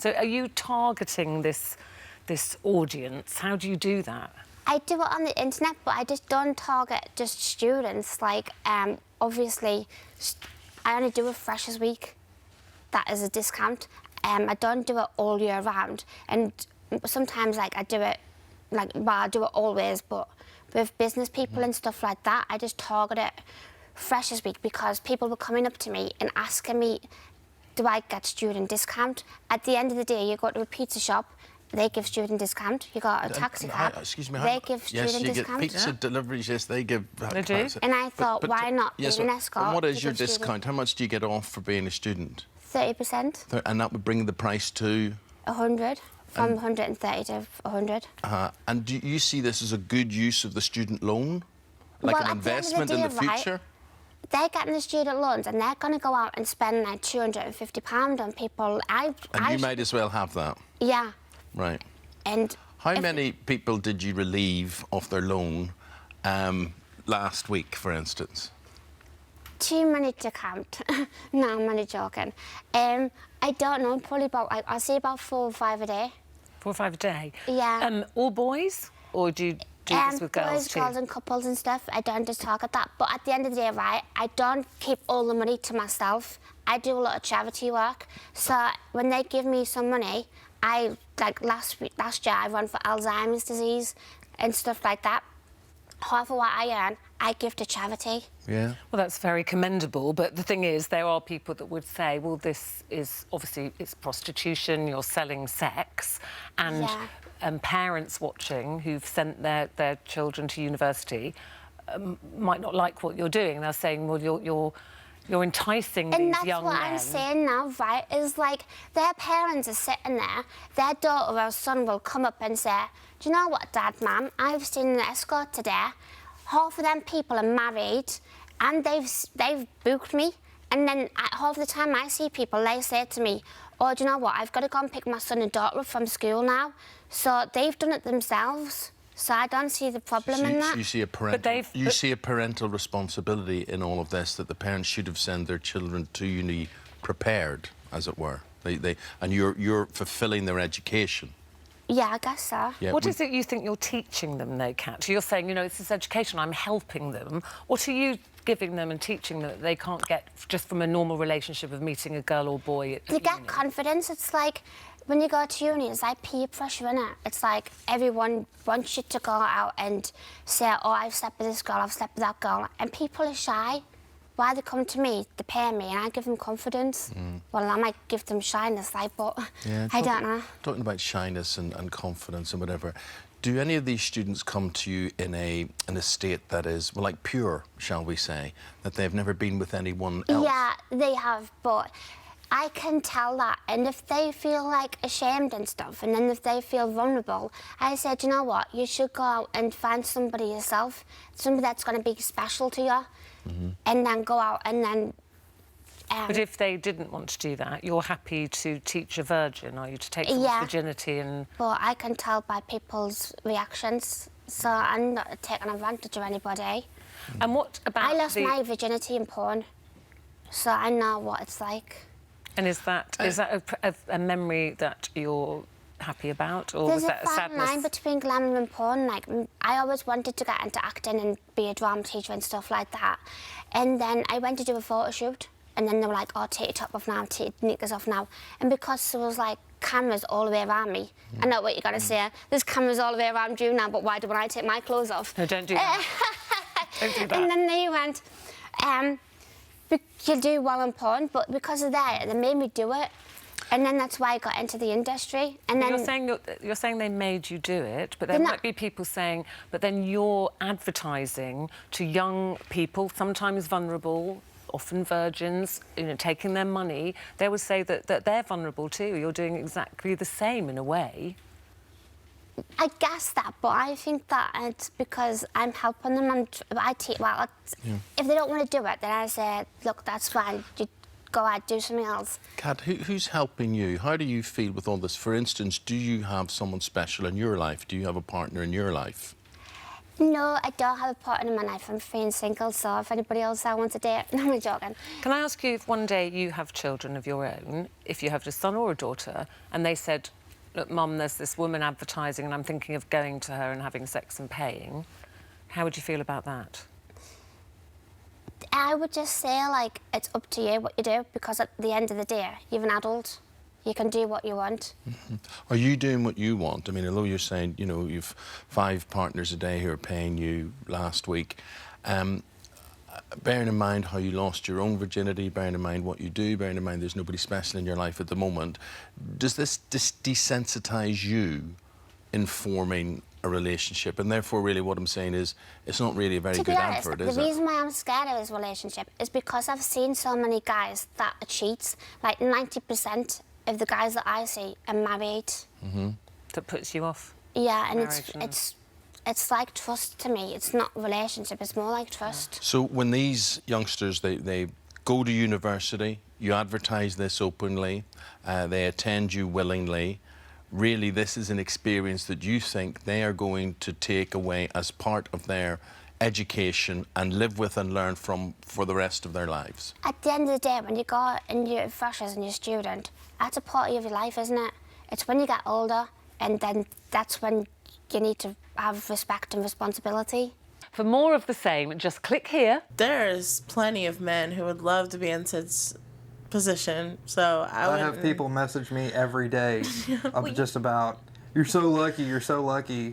So are you targeting this audience? How do you do that? I do it on the internet, but I just don't target just students. Like, obviously, I only do a Freshers Week. That is a discount. I don't do it all year round. And sometimes, like, I do it, I do it always, but with business people and stuff like that, I just target it Freshers Week because people were coming up to me and asking me, do I get student discount? At the end of the day, you go to a pizza shop, they give student discount. You got a taxi cab, excuse me, they give student yes, you discount. get pizza deliveries, yes, they give... They do. And I thought, why not yes, being an Escort? and what is your discount? How much do you get off for being a student? 30%. And that would bring the price to? 100, from 130 to 100. And do you see this as a good use of the student loan? Like Well, an at the end of the investment in day, the future? They're getting the student loans and they're going to go out and spend like £250 on people. And you might as well have that? Yeah. Right. And how many people did you relieve of their loan last week, for instance? Too many to count. No, I'm only joking. I don't know, probably about, I'll say about 4 or 5 a day. 4 or 5 a day? Yeah. All boys? Or do you do this with girls boys, too? girls and couples and stuff. I don't just target that. But at the end of the day, right, I don't keep all the money to myself. I do a lot of charity work. So when they give me some money, like last year, I run for Alzheimer's disease and stuff like that. Half of what I earn, I give to charity. Yeah. Well, that's very commendable, but the thing is, there are people that would say, well, this is obviously, it's prostitution, you're selling sex, and parents watching who've sent their children to university might not like what you're doing. They're saying, well, you're enticing these young men. And that's what I'm saying now, right, is like their parents are sitting there, their daughter or son will come up and say, do you know what, Dad, Mum, I've seen an Escort today. Half of them people are married and they've booked me. And then half the time I see people, they say to me, oh, do you know what, I've got to go and pick my son and daughter up from school now. So they've done it themselves. So I don't see the problem in that. You see a parental responsibility in all of this, that the parents should have sent their children to uni prepared, as it were. And you're fulfilling their education. Yeah, I guess so. Yeah, What is it you think you're teaching them, though, Kat? You're saying, you know, this is education, I'm helping them. What are you giving them and teaching them that they can't get just from a normal relationship of meeting a girl or boy at You get uni? confidence. It's like when you go to uni, it's like peer pressure, innit? It's like everyone wants you to go out and say, oh, I've slept with this girl, I've slept with that girl. And people are shy. Why they come to me, they pay me, and I give them confidence. Well, I might give them shyness, like, but I don't know. Talking about shyness and confidence and whatever, do any of these students come to you in a state that is, well, like pure, shall we say, that they've never been with anyone else? Yeah, they have, but I can tell that. And if they feel, like, ashamed and stuff, and then if they feel vulnerable, I said, you know what, you should go out and find somebody yourself, somebody that's going to be special to you, and then go out and then... But if they didn't want to do that, you're happy to teach a virgin, are you, to take someone's virginity and... Well, I can tell by people's reactions, so I'm not taking advantage of anybody. And what about I lost my virginity in porn, so I know what it's like. And is that a memory that you're happy about, or There's was that a fine sadness? line between glamour and porn. Like, I always wanted to get into acting and be a drama teacher and stuff like that. And then I went to do a photo shoot, and then they were like, oh, take your top off now, take your knickers off now. And because there was, like, cameras all the way around me, I know what you're going to say, there's cameras all the way around you now, but why do I take my clothes off? No, don't do that. Don't do that. And then they went, you do well in porn, but because of that, they made me do it. And then that's why I got into the industry. And then you're saying they made you do it, but there might be people saying, but then you're advertising to young people, sometimes vulnerable, often virgins, you know, taking their money. They would say that they're vulnerable too. You're doing exactly the same in a way. I guess that, but I think that it's because I'm helping them. If they don't want to do it, then I say, look, that's fine. You go out, do something else. Kat, who's helping you? How do you feel with all this? For instance, do you have someone special in your life? Do you have a partner in your life? No, I don't have a partner in my life. I'm free and single, so if anybody else I want to date, no, I'm joking. Can I ask you, if one day you have children of your own, if you have a son or a daughter, and they said, look, Mum, there's this woman advertising and I'm thinking of going to her and having sex and paying, how would you feel about that? I would just say, like, it's up to you what you do, because at the end of the day, you're an adult. You can do what you want. Mm-hmm. Are you doing what you want? I mean, although you're saying, you know, you've 5 partners a day who are paying you last week, bearing in mind how you lost your own virginity, bearing in mind what you do, bearing in mind there's nobody special in your life at the moment, does this desensitise you in forming a relationship? And therefore, really, what I'm saying is, it's not really a very good advert, is it? The reason why I'm scared of this relationship is because I've seen so many guys that are cheats. Like 90% of the guys that I see are married. Mm-hmm. That puts you off? Yeah, and it's like trust to me. It's not relationship, it's more like trust. So when these youngsters, they go to university, you advertise this openly, they attend you willingly, really this is an experience that you think they are going to take away as part of their education and live with and learn from for the rest of their lives. At the end of the day, when you go and you're freshers and you're a student, that's a part of your life, isn't it? It's when you get older, and then that's when you need to have respect and responsibility. For more of the same, just click here. There's plenty of men who would love to be in Sid's position, so I have people message me every day of just about, you're so lucky,